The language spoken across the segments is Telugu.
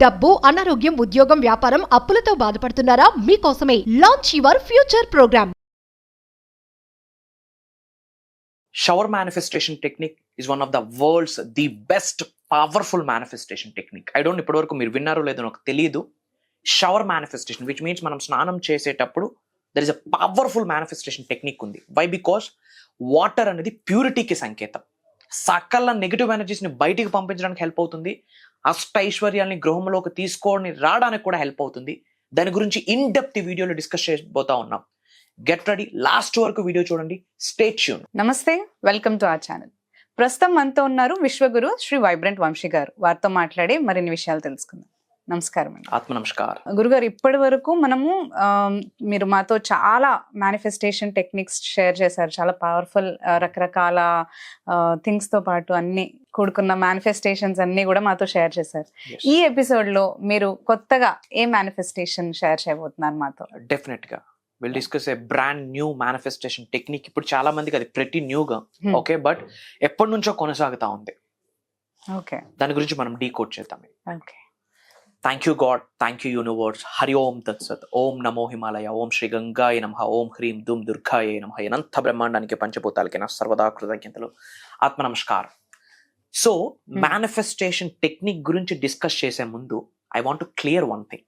డబ్బు, అనారోగ్యం, ఉద్యోగం, వ్యాపారం, అప్పులతో బాధపడుతున్నారా? మీకోసమే launch your future program. Shower manifestation technique is one of the world's the best powerful manifestation technique. I don't ఇప్పటివరకు మీరు విన్నారో లేదో నాకు తెలియదు. షవర్ మేనిఫెస్టేషన్ విచ్ మీన్స్ మనం స్నానం చేసేటప్పుడు there is a powerful manifestation technique ఉంది. వై? బికాస్ వాటర్ అనేది ప్యూరిటీకి సంకేతం. సకల నెగిటివ్ ఎనర్జీస్ని బయటికి పంపించడానికి హెల్ప్ అవుతుంది. అష్టైశ్వర్యాల్ని గృహంలోకి తీసుకొని రావడానికి కూడా హెల్ప్ అవుతుంది. దాని గురించి ఇన్ డెప్త్ వీడియోలో డిస్కస్ చేయబోతా ఉన్నాం. గెట్ రెడీ, లాస్ట్ వరకు వీడియో చూడండి. Stay tune. నమస్తే, వెల్కమ్ టు అవర్ ఛానల్. ప్రస్తుతం మనతో ఉన్నారు విశ్వగురు శ్రీ వైబ్రెంట్ వంశీ గారు. వారితో మాట్లాడి మరిన్ని విషయాలు తెలుసుకుందాం. నమస్కారం అండి. ఆత్మ నమస్కారం. గురుగారు, ఇప్పటి వరకు మనము మీరు మాతో చాలా మేనిఫెస్టేషన్ టెక్నిక్స్ షేర్ చేశారు. చాలా పవర్ఫుల్ రకరకాల థింగ్స్ తో పాటు అన్ని కూడుకున్న మేనిఫెస్టేషన్స్ అన్ని కూడా మాతో షేర్ చేశారు. ఈ ఎపిసోడ్ లో మీరు కొత్తగా ఏ మేనిఫెస్టేషన్ షేర్ చేయబోతున్నారు మాతో? డెఫినెట్ గా will discuss A brand new manifestation technique. ఇప్పుడు చాలా మందికి అది ప్రతి న్యూగా ఓకే, బట్ ఎప్పటి నుంచో కొనసాగుతా ఉంది. ఓకే, దాని గురించి మనం డీకోడ్ చేద్దాం. Okay. Thank you God, thank you universe. Hari ఓం తత్సత్. ఓం నమో హిమాలయ. ఓం శ్రీ గంగాయ నమః. ఓం హ్రీం ధూమ్ దుర్గాయ నమః. అనంత బ్రహ్మాండానికి పంచభూతాలకి నా సర్వదా కృతజ్ఞతలు. ఆత్మ నమస్కారం. సో మేనిఫెస్టేషన్ టెక్నిక్ గురించి డిస్కస్ చేసే ముందు I want to clear one thing.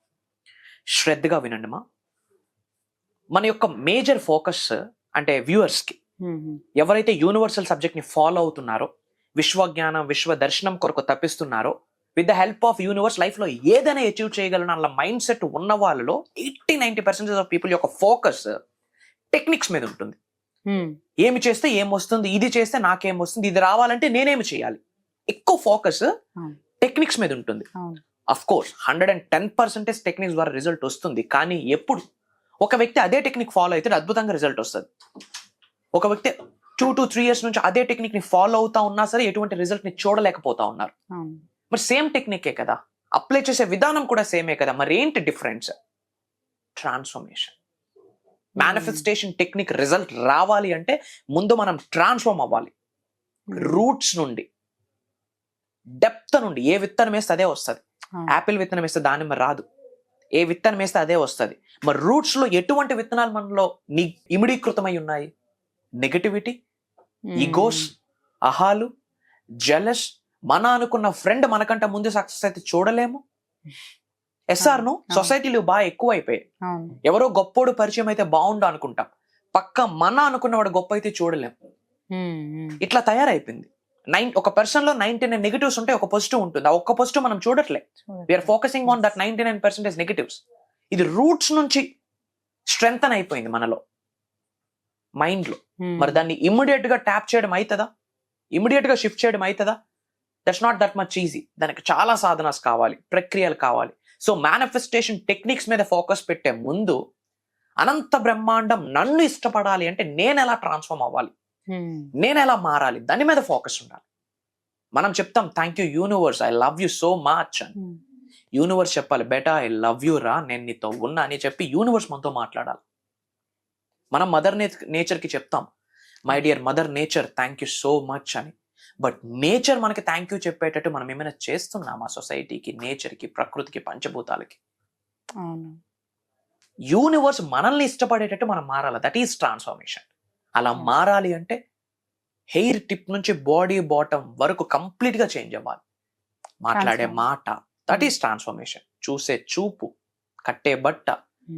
శ్రద్ధగా వినండి మా. మన యొక్క మేజర్ ఫోకస్ అంటే వ్యూవర్స్కి, ఎవరైతే యూనివర్సల్ సబ్జెక్ట్ని ఫాలో అవుతున్నారో, విశ్వజ్ఞానం విశ్వ దర్శనం కొరకు తప్పిస్తున్నారో, with the help of universe లైఫ్లో ఏదైనా అచీవ్ చేయగలను అన్న మైండ్ సెట్ ఉన్న వాళ్ళలో 80-90% ఆఫ్ పీపుల్ యొక్క ఫోకస్ టెక్నిక్స్ మీద ఉంటుంది. ఏమి చేస్తే ఏమొస్తుంది, ఇది చేస్తే నాకేం వస్తుంది, ఇది రావాలంటే నేనేమి చేయాలి, ఎక్కువ ఫోకస్ టెక్నిక్స్ మీద ఉంటుంది. అఫ్ కోర్స్ 110% టెక్నిక్స్ ద్వారా రిజల్ట్ వస్తుంది. కానీ ఎప్పుడు ఒక వ్యక్తి అదే టెక్నిక్ ఫాలో అయితే అద్భుతంగా రిజల్ట్ వస్తుంది. ఒక వ్యక్తి 2 to 3 years నుంచి అదే టెక్నిక్ ని ఫాలో అవుతా ఉన్నా సరే ఎటువంటి రిజల్ట్ ని చూడలేకపోతా ఉన్నారు. మరి సేమ్ టెక్నికే కదా, అప్లై చేసే విధానం కూడా సేమే కదా, మరి ఏంటి difference? Transformation. Manifestation technique result రావాలి అంటే ముందు మనం ట్రాన్స్ఫార్మ్ అవ్వాలి. రూట్స్ నుండి, డెప్త్ నుండి. ఏ విత్తనం వేస్తే అదే వస్తుంది. యాపిల్ విత్తనం వేస్తే దానిమ్మ రాదు. ఏ విత్తనం వేస్తే అదే వస్తుంది. మరి రూట్స్ లో ఎటువంటి విత్తనాలు మనలో ఇమిడీకృతమై ఉన్నాయి? నెగటివిటీ, ఈగోస్, అహాలు, జెలస్. మన అనుకున్న ఫ్రెండ్ మనకంటే ముందు సక్సెస్ అయితే చూడలేము. ఎస్ఆర్ను సొసైటీలు బాగా ఎక్కువ అయిపోయాయి. ఎవరో గొప్పోడు పరిచయం అయితే బాగుండు అనుకుంటాం, పక్క మన అనుకున్నవాడు గొప్ప అయితే చూడలేము. ఇట్లా తయారైపోయింది. ఒక పర్సన్ లో 99 నెగిటివ్స్ ఉంటే ఒక పాజిటివ్ ఉంటుంది. ఆ ఒక్క పాజిటివ్ మనం చూడట్లే. We're focusing on that 99% negatives. ఇది రూట్స్ నుంచి స్ట్రెంగ్తన్ అయిపోయింది మనలో, మైండ్ లో. మరి దాన్ని ఇమ్మీడియట్ గా ట్యాప్ చేయడం అవుతుందా? ఇమ్మీడియట్ గా షిఫ్ట్ చేయడం అవుతుందా? That's not that much easy. దానికి చాలా సాధనాస్ కావాలి, ప్రక్రియలు కావాలి. సో మేనిఫెస్టేషన్ టెక్నిక్స్ మీద ఫోకస్ పెట్టే ముందు అనంత బ్రహ్మాండం నన్ను ఇష్టపడాలి అంటే నేను ఎలా ట్రాన్స్ఫార్మ్ అవ్వాలి, నేను ఎలా మారాలి, దాని మీద ఫోకస్ ఉండాలి. మనం చెప్తాం thank you universe, I love you so much అని. యూనివర్స్ చెప్పాలి బేటా ఐ లవ్ యూ రా, నేను నీతో ఉన్నా అని చెప్పి యూనివర్స్ మనతో మాట్లాడాలి. మనం మదర్ నేచర్కి చెప్తాం my dear mother nature thank you so much అని. బట్ నేచర్ మనకి థ్యాంక్ యూ చెప్పేటట్టు మనం ఏమైనా చేస్తున్నామా సొసైటీకి, నేచర్కి, ప్రకృతికి, పంచభూతాలకి? యూనివర్స్ మనల్ని ఇష్టపడేటట్టు మనం మారాలి. That is transformation. అలా మారాలి అంటే హెయిర్ టిప్ నుంచి బాడీ బాటమ్ వరకు కంప్లీట్ గా చేంజ్ అవ్వాలి. మాట్లాడే మాట, దట్ ఈస్ ట్రాన్స్ఫర్మేషన్. చూసే చూపు, కట్టే బట్ట,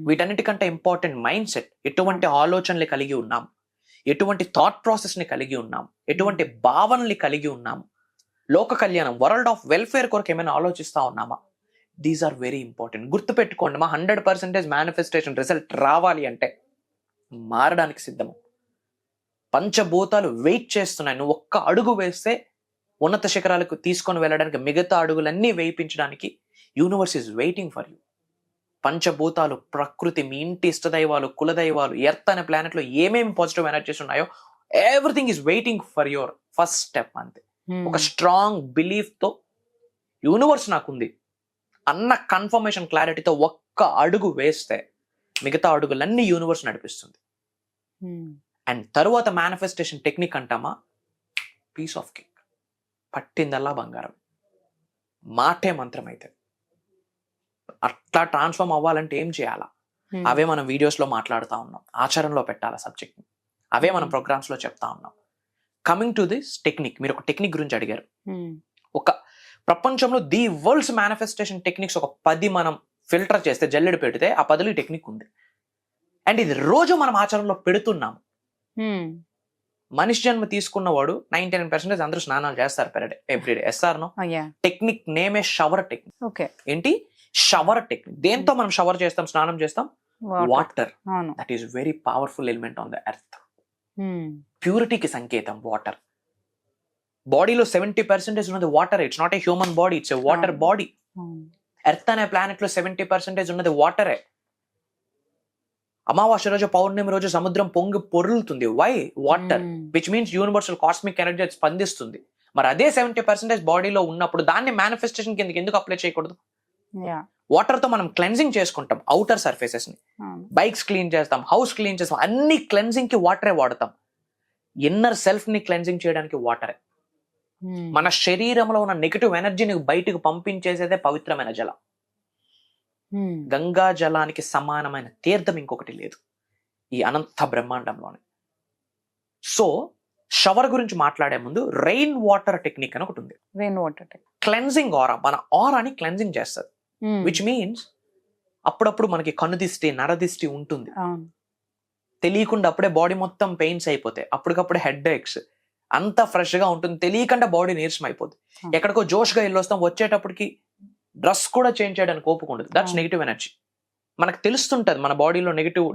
వీటన్నిటికంటే ఇంపార్టెంట్ మైండ్ సెట్. ఎటువంటి ఆలోచనలు కలిగి ఉన్నాం, ఎటువంటి థాట్ ప్రాసెస్ ని కలిగి ఉన్నాం, ఎటువంటి భావనల్ని కలిగి ఉన్నాము, లోక కళ్యాణం, వరల్డ్ ఆఫ్ వెల్ఫేర్ కొరకు ఏమైనా ఆలోచిస్తా ఉన్నామా? These are very important. గుర్తుపెట్టుకోండి మా, 100% మేనిఫెస్టేషన్ రిజల్ట్ రావాలి అంటే మారడానికి సిద్ధము. పంచభూతాలు వెయిట్ చేస్తున్నాయి. నువ్వు ఒక్క అడుగు వేస్తే ఉన్నత శిఖరాలకు తీసుకొని వెళ్ళడానికి, మిగతా అడుగులన్నీ వేయించడానికి universe is waiting for you. పంచభూతాలు, ప్రకృతి, మీ ఇంటి ఇష్టదైవాలు, కులదైవాలు, ఎర్త్ అనే ప్లానెట్ లో ఏమేమి పాజిటివ్ ఎనర్జీస్ ఉన్నాయో everything is waiting for your first step. అంతే. ఒక స్ట్రాంగ్ బిలీఫ్ తో యూనివర్స్ నాకుంది అన్న కన్ఫర్మేషన్, క్లారిటీతో ఒక్క అడుగు వేస్తే మిగతా అడుగులన్నీ యూనివర్స్ నడిపిస్తుంది. అండ్ తరువాత మేనిఫెస్టేషన్ టెక్నిక్ అంటామా, పీస్ ఆఫ్ కేక్. పట్టిందల్లా బంగారం. మాటే మంత్రం అయితే అట్లా ట్రాన్స్ఫార్మ్ అవ్వాలంటే ఏం చేయాలా? అవే మనం వీడియోస్ లో మాట్లాడుతూ ఉన్నాం, ఆచరణలో పెట్టాలి సబ్జెక్ట్ ని, అవే మనం ప్రోగ్రామ్స్ లో చెప్తా ఉన్నాం. కమింగ్ టు దిస్ టెక్నిక్, మీరు ఒక టెక్నిక్ గురించి అడిగారు. ఒక ప్రపంచంలో ది వరల్డ్స్ మేనిఫెస్టేషన్ టెక్నిక్స్ ఒక 10 మనం ఫిల్టర్ చేస్తే, జల్లెడ పెడితే ఆ 10లో ఈ టెక్నిక్ ఉంది. అండ్ ఇది రోజు మనం ఆచరణలో పెడుతున్నాం. మనిషి జన్మ తీసుకున్నవాడు 99% అందరూ స్నానాలు చేస్తారు per day, everyday. Yes or no? Technique నేమే షవర్ టెక్నిక్. ఏంటి షవర్ టెక్నిక్? దేంతో మనం షవర్ చేస్తాం, స్నానం చేస్తాం? Water. That is very powerful element on the earth. ప్యూరిటీకి సంకేతం వాటర్. బాడీలో 70% ఉన్నది water. It's not a human body, it's a water body. Earth అనే ప్లానెట్ లో 70% ఉన్నది వాటరే. అమావాస్య రోజు, పౌర్ణమి రోజు సముద్రం పొంగి పొర్లుతుంది. Why? Water. Which means universal cosmic energy స్పందిస్తుంది. మరి అదే 70% బాడీలో ఉన్నప్పుడు దాన్ని మేనిఫెస్టేషన్ కిందకి ఎందుకు అప్లై చేయకూడదు? వాటర్ తో మనం క్లెన్జింగ్ చేసుకుంటాం అవుటర్ సర్ఫేసెస్ ని, బైక్స్ క్లీన్ చేస్తాం, హౌస్ క్లీన్ చేస్తాం, అన్ని క్లెన్జింగ్ కి వాటరే వాడతాం. ఇన్నర్ సెల్ఫ్ ని క్లెన్జింగ్ చేయడానికి వాటరే. మన శరీరంలో ఉన్న నెగటివ్ ఎనర్జీని బయటకు పంపించేసేదే పవిత్రమైన జలం. గంగా జలానికి సమానమైన తీర్థం ఇంకొకటి లేదు ఈ అనంత బ్రహ్మాండంలోనే. సో షవర్ గురించి మాట్లాడే ముందు రెయిన్ వాటర్ టెక్నిక్ అని ఒకటి ఉంది. రెయిన్ వాటర్ క్లెన్జింగ్ ఆరా, మన ఆరాని క్లెన్జింగ్ చేస్తుంది. విచ్ మీన్స్ అప్పుడప్పుడు మనకి కనుదిష్టి, నరదిష్టి ఉంటుంది, తెలియకుండా అప్పుడే బాడీ మొత్తం పెయిన్స్ అయిపోతాయి, అప్పటికప్పుడే హెడ్ ఏక్స్, అంతా ఫ్రెష్ గా ఉంటుంది, తెలియకుండా బాడీ నీరసం అయిపోతుంది. ఎక్కడికో జోష్గా వెళ్ళొస్తాం, వచ్చేటప్పటికి డ్రెస్ కూడా చేంజ్ చేయడానికి ఓపిక ఉండదు. That's negative energy. మనకు తెలుస్తుంటది మన బాడీలో నెగిటివ్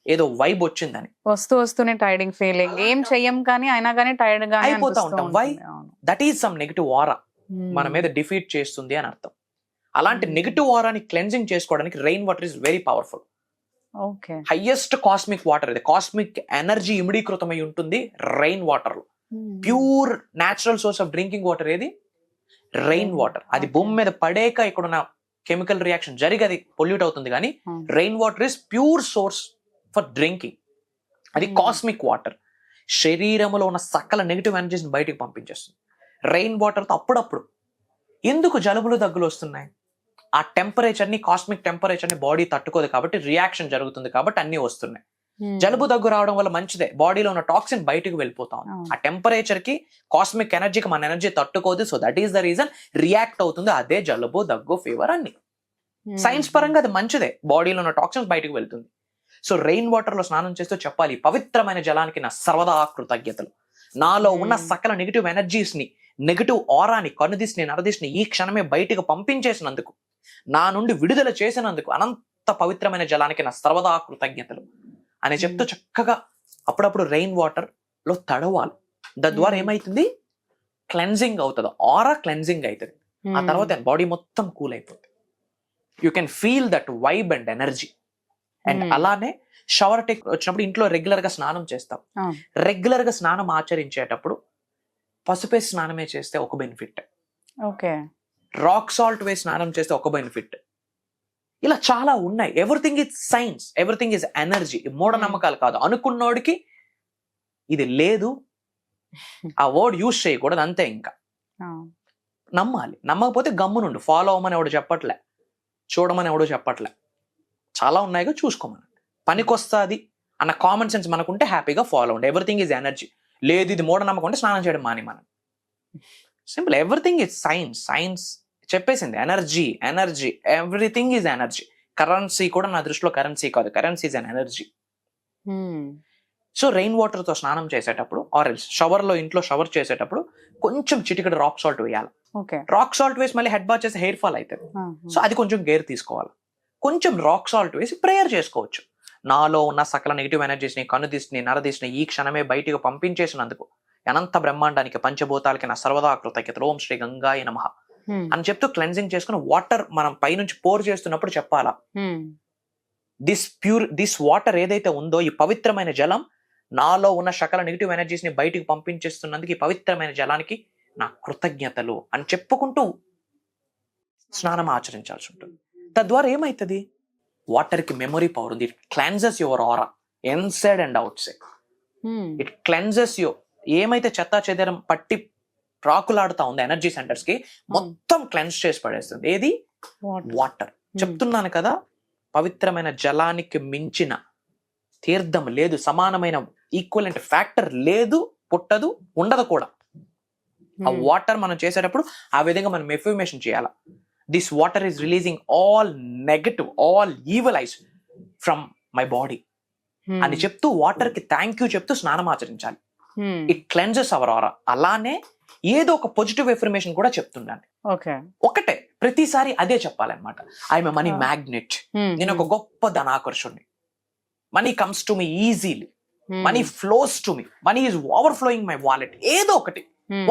ఏదో వైబ్ వచ్చిందని. వస్తూనే టైర్డింగ్ ఫీలింగ్, ఏం చెయ్యం కానీ అయినా కానీ టైర్డ్ గా అయిపోతా ఉంటాం. Why? That is some negative aura మన మీద డిఫీట్ చేస్తుంది అని అర్థం. అలాంటి నెగిటివ్ ఆరాని క్లెన్జింగ్ చేసుకోవడానికి rain water is very powerful. Highest cosmic water ఇది. కాస్మిక్ ఎనర్జీ ఇమిడీకృతమై ఉంటుంది రెయిన్ వాటర్ లో. Pure natural source of drinking water ఏది? Rain water. అది భూమి మీద పడేక ఇక్కడున్న కెమికల్ రియాక్షన్ జరిగి అది పొల్యూట్ అవుతుంది, కానీ rain water is pure source for drinking. అది కాస్మిక్ వాటర్. శరీరంలో ఉన్న సకల నెగిటివ్ ఎనర్జీస్ బయటికి పంపించేస్తుంది రెయిన్ వాటర్ తో. అప్పుడప్పుడు ఎందుకు జలుబులు, దగ్గులు వస్తున్నాయి? ఆ టెంపరేచర్ ని, కాస్మిక్ టెంపరేచర్ ని బాడీ తట్టుకోదు కాబట్టి రియాక్షన్ జరుగుతుంది, కాబట్టి అన్ని వస్తున్నాయి. జలుబు దగ్గు రావడం వల్ల మంచిదే, బాడీలో ఉన్న టాక్సిన్ బయటకు వెళ్ళిపోతాం. ఆ టెంపరేచర్ కి, కాస్మిక్ ఎనర్జీకి మన ఎనర్జీ తట్టుకోదు. So that is the reason react అవుతుంది. అదే జలుబు, దగ్గు, ఫీవర్ అన్ని. సైన్స్ పరంగా అది మంచిదే, బాడీలో ఉన్న టాక్సిన్స్ బయటకు వెళ్తుంది. సో రెయిన్ వాటర్ లో స్నానం చేస్తూ చెప్పాలి, పవిత్రమైన జలానికి నా సర్వదా కృతజ్ఞతలు. నాలో ఉన్న సకల నెగిటివ్ ఎనర్జీస్ ని, నెగిటివ్ ఆరాని, కనుదిష్ని, నరదిష్ని ఈ క్షణమే బయటకు పంపించేసినందుకు, నా నుండి విడుదల చేసినందుకు అనంత పవిత్రమైన జలానికి నా సర్వదా కృతజ్ఞతలు అని చెప్తూ చక్కగా అప్పుడప్పుడు రెయిన్ వాటర్ లో తడవాలి. తద్వారా ఏమైతుంది? క్లెన్జింగ్ అవుతుంది, ఆరా క్లెన్జింగ్ అవుతుంది. ఆ తర్వాత బాడీ మొత్తం కూల్ అయిపోతుంది. You can feel that vibe and energy. And అలానే షవర్ టెక్ వచ్చినప్పుడు ఇంట్లో రెగ్యులర్ గా స్నానం చేస్తాం. రెగ్యులర్ గా స్నానం ఆచరించేటప్పుడు పసుపే స్నానమే చేస్తే ఒక బెనిఫిట్, రాక్ సాల్ట్ వేసి స్నానం చేస్తే ఒక బెనిఫిట్. ఇలా చాలా ఉన్నాయి. Everything is science, everything is energy. మూఢనమ్మకాలు కాదు. అనుకున్నోడికి ఇది లేదు, ఆ వర్డ్ యూజ్ చేయకూడదు, అంతే. ఇంకా నమ్మాలి. నమ్మకపోతే గమ్మునుండు. ఫాలో అవ్వమని ఎవడు చెప్పట్లే, చూడమని ఎవడో చెప్పట్లే. చాలా ఉన్నాయిగా, చూసుకోమని. పనికొస్తుంది అన్న కామన్ సెన్స్ మనకుంటే హ్యాపీగా ఫాలో అవ్వండి. Everything is energy. లేదు ఇది మూఢనమ్మకం అంటే స్నానం చేయడం మాని. మనం simple. Everything is science. Science చెప్పేసింది energy, energy, everything is energy. Currency కూడా నా దృష్టిలో కరెన్సీ కాదు, currency is an energy. So rain water తో స్నానం చేసేటప్పుడు, ఆరెల్స్ షవర్ లో, ఇంట్లో షవర్ చేసేటప్పుడు కొంచెం చిటికెడు రాక్ సాల్ట్ వేయాలి. రాక్ సాల్ట్ వేసి మళ్ళీ హెడ్ బాత్ చేస్తే హెయిర్ ఫాల్ అవుతుంది. సో అది కొంచెం గేర్ తీసుకోవాలి. కొంచెం రాక్ సాల్ట్ వేసి ప్రేయర్ చేసుకోవచ్చు. నాలో ఉన్న సకల నెగిటివ్ ఎనర్జీస్ ని, కనుదిష్ని, నరదిష్ని ఈ క్షణమే బయటకు పంపించేసినందుకు అనంత బ్రహ్మాండానికి, పంచభూతాలకి నా సర్వదా కృతజ్ఞతలు. ఓం శ్రీ గంగాయ నమః అని చెప్తూ క్లెన్జింగ్ చేసుకుని వాటర్ మనం పైనుంచి పోర్ చేస్తున్నప్పుడు చెప్పాలా, దిస్ వాటర్ ఏదైతే ఉందో, ఈ పవిత్రమైన జలం నాలో ఉన్న సకల నెగిటివ్ ఎనర్జీస్ ని బయటికి పంపించేస్తున్నందుకు ఈ పవిత్రమైన జలానికి నా కృతజ్ఞతలు అని చెప్పుకుంటూ స్నానం ఆచరించాల్సి ఉంటుంది. తద్వారా ఏమైతుంది? వాటర్ కి మెమొరీ పవర్ ఉంది. It cleanses your aura inside and out side. It cleanses you. ఏమైతే చెత్తా చెదారం పట్టి రాకులాడుతా ఉంది ఎనర్జీ సెంటర్స్ కి, మొత్తం క్లెన్స్ చేసి పడేస్తుంది. ఏది? వాటర్. చెప్తున్నాను కదా, పవిత్రమైన జలానికి మించిన తీర్థం లేదు, సమానమైన ఈక్వలెంట్ ఫ్యాక్టర్ లేదు, పుట్టదు, ఉండదు కూడా. ఆ వాటర్ మనం చేసేటప్పుడు ఆ విధంగా మనం ఎఫర్మేషన్ చేయాలి. This water is releasing all negative, all evil ice from my body అని చెప్తూ వాటర్ కి థ్యాంక్ యూ చెప్తూ స్నానం ఆచరించాలి. ఇట్ క్లెన్జెస్ అవర్ ఆరా. అలానే ఏదో ఒక పాజిటివ్ ఎఫర్మేషన్ కూడా చెప్తుండండి. ఒకటే ప్రతిసారి అదే చెప్పాలన్నమాట. ఐఎమ్ ఎ మనీ మ్యాగ్నెట్, నేను ఒక గొప్ప ధనాకర్షుడిని, money comes to me easily, money flows to me, money is overflowing my wallet. ఏదో ఒకటి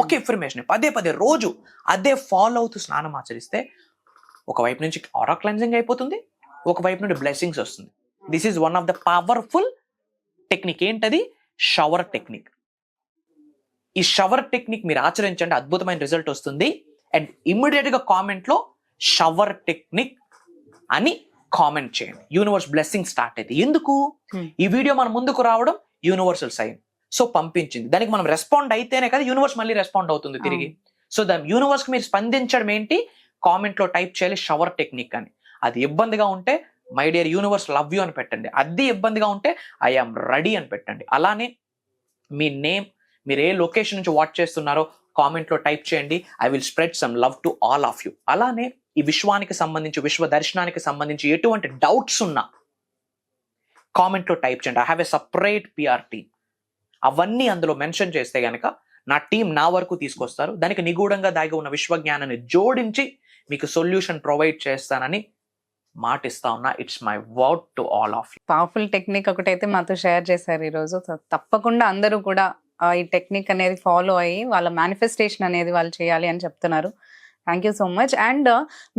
ఒక ఇన్ఫర్మేషన్ పదే పదే రోజు అదే ఫాలో అవుతూ స్నానం ఆచరిస్తే ఒకవైపు నుంచి ఆరా క్లెన్జింగ్ అయిపోతుంది, ఒకవైపు నుండి బ్లెస్సింగ్స్ వస్తుంది. This is one of the powerful technique. ఏంటది? Shower technique. ఈ షవర్ టెక్నిక్ మీరు ఆచరించండి, అద్భుతమైన రిజల్ట్ వస్తుంది. అండ్ ఇమ్మీడియట్ గా కామెంట్ లో షవర్ టెక్నిక్ అని కామెంట్ చేయండి. యూనివర్స్ బ్లెస్సింగ్ స్టార్ట్ అయితే. ఎందుకు ఈ వీడియో మన ముందుకు రావడం? Universal sign. సో పంపించింది, దానికి మనం రెస్పాండ్ అయితేనే కదా యూనివర్స్ మళ్ళీ రెస్పాండ్ అవుతుంది తిరిగి. సో దాని యూనివర్స్ కి మీరు స్పందించడం ఏంటి? కామెంట్ లో టైప్ చేయాలి షవర్ టెక్నిక్ అని. అది ఇబ్బందిగా ఉంటే my dear universe love you అని పెట్టండి. అది ఇబ్బందిగా ఉంటే ఐఆమ్ రెడీ అని పెట్టండి. అలానే మీ నేమ్, మీరు ఏ లొకేషన్ నుంచి వాచ్ చేస్తున్నారో కామెంట్ లో టైప్ చేయండి. I will spread some love to all of you. అలానే ఈ విశ్వానికి సంబంధించి, విశ్వ దర్శనానికి సంబంధించి ఎటువంటి డౌట్స్ ఉన్నా కామెంట్ లో టైప్ చేయండి. I have a separate PR team. అవన్నీ అందులో మెన్షన్ చేస్తే గనక నా టీం నా వరకు తీసుకొస్తారు. దానికి నిగూఢంగా దాగి ఉన్న విశ్వజ్ఞానాన్ని జోడించి మీకు సొల్యూషన్ ప్రొవైడ్ చేస్తానని మాటిస్తా ఉన్నా. It's my word to all of you. Powerful technique ఒకటైతే మాతో షేర్ చేశారు ఈరోజు. తప్పకుండా అందరూ కూడా ఈ టెక్నిక్ అనేది ఫాలో అయ్యి వాళ్ళ మేనిఫెస్టేషన్ అనేది వాళ్ళు చేయాలి అని చెప్తున్నారు. Thank you so much. And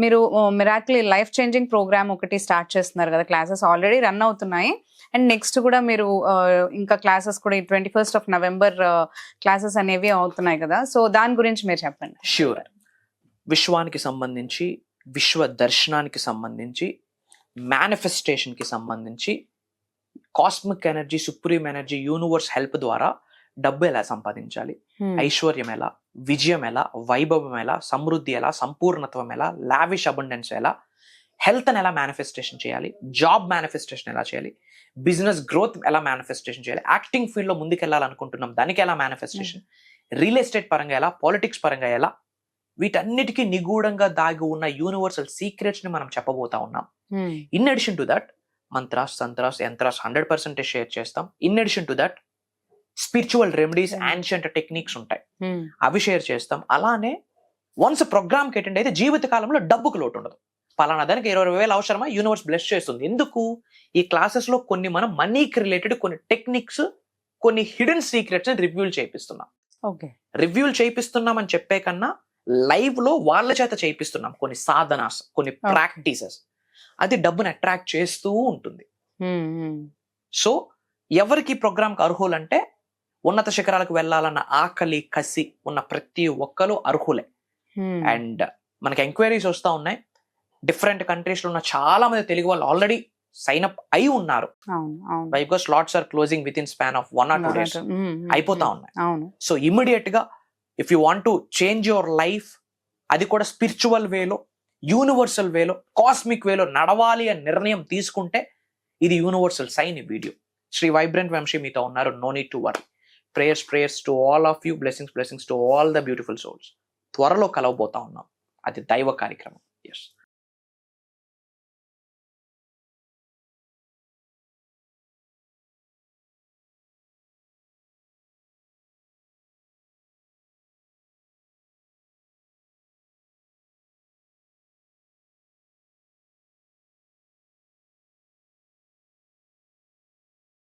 మీరు మిరాకిల్ లైఫ్ చేంజింగ్ ప్రోగ్రామ్ ఒకటి స్టార్ట్ చేస్తున్నారు కదా, క్లాసెస్ ఆల్రెడీ రన్ అవుతున్నాయి. అండ్ నెక్స్ట్ కూడా మీరు ఇంకా క్లాసెస్ కూడా 21st November క్లాసెస్ అనేవి అవుతున్నాయి కదా, సో దాని గురించి మీరు చెప్పండి. ష్యూర్. విశ్వానికి సంబంధించి, విశ్వ దర్శనానికి సంబంధించి, మేనిఫెస్టేషన్కి సంబంధించి, cosmic energy, supreme energy, universe help ద్వారా డబ్బు ఎలా సంపాదించాలి, ఐశ్వర్యం ఎలా, విజయం ఎలా, వైభవం ఎలా, సమృద్ధి ఎలా, సంపూర్ణత్వం ఎలా, లావిష్ అబండెన్స్ ఎలా, హెల్త్ ఎలా మేనిఫెస్టేషన్ చేయాలి, జాబ్ మేనిఫెస్టేషన్ ఎలా చేయాలి, బిజినెస్ గ్రోత్ ఎలా మేనిఫెస్టేషన్ చేయాలి, యాక్టింగ్ ఫీల్డ్ లో ముందుకు వెళ్ళాలనుకుంటున్నాం దానికి ఎలా మేనిఫెస్టేషన్, రియల్ ఎస్టేట్ పరంగా ఎలా, పాలిటిక్స్ పరంగా ఎలా, వీటన్నిటికీ నిగూఢంగా దాగి ఉన్న యూనివర్సల్ సీక్రెట్స్ ని మనం చెప్పబోతా ఉన్నాం. In addition to that mantras, tantras, yantras 100% share చేస్తాం. In addition to that spiritual remedies, ancient techniques ఉంటాయి, అవి షేర్ చేస్తాం. అలానే వన్స్ ప్రోగ్రామ్ కి అటెండ్ అయితే జీవిత కాలంలో డబ్బుకు లోటు ఉండదు. పలానా దానికి 20,000 అవసరమా, యూనివర్స్ బ్లెస్ చేస్తుంది. ఎందుకు? ఈ క్లాసెస్ లో కొన్ని మనం మనీకి రిలేటెడ్ కొన్ని టెక్నిక్స్, కొన్ని హిడెన్ సీక్రెట్స్ ని రివ్యూల్ చేయిస్తున్నాం. రివ్యూల్ చేయిస్తున్నాం అని చెప్పే కన్నా లైవ్ లో వాళ్ళ చేత చేయిస్తున్నాం కొన్ని సాధనాస్, కొన్ని ప్రాక్టీసెస్. అది డబ్బుని అట్రాక్ట్ చేస్తూ ఉంటుంది. సో ఎవరికి ప్రోగ్రామ్ కి అర్హులు అంటే ఉన్నత శిఖరాలకు వెళ్ళాలన్న ఆకలి, కసి ఉన్న ప్రతి ఒక్కరు అర్హులే. అండ్ మనకి ఎంక్వైరీస్ వస్తూ ఉన్నాయి. డిఫరెంట్ కంట్రీస్ లో ఉన్న చాలా మంది తెలుగు వాళ్ళు ఆల్రెడీ సైన్ అప్ అయి ఉన్నారు. Because slots are closing within span of 1 or 2 days అయిపోతా ఉన్నాయి. సో ఇమ్మీడియట్ గా if you want to change your life, అది కూడా స్పిరిచువల్ వేలో, యూనివర్సల్ వేలో, కాస్మిక్ వేలో నడవాలి అని నిర్ణయం తీసుకుంటే ఇది యూనివర్సల్ సైన్. ఈ వీడియో శ్రీ వైబ్రెంట్ వంశీ మీతో ఉన్నారు. No need to worry. Prayers to all of you. Blessings to all the beautiful souls. త్వరలో కలవబోతా ఉన్నాం. అది దైవ కార్యక్రమం. ఎస్.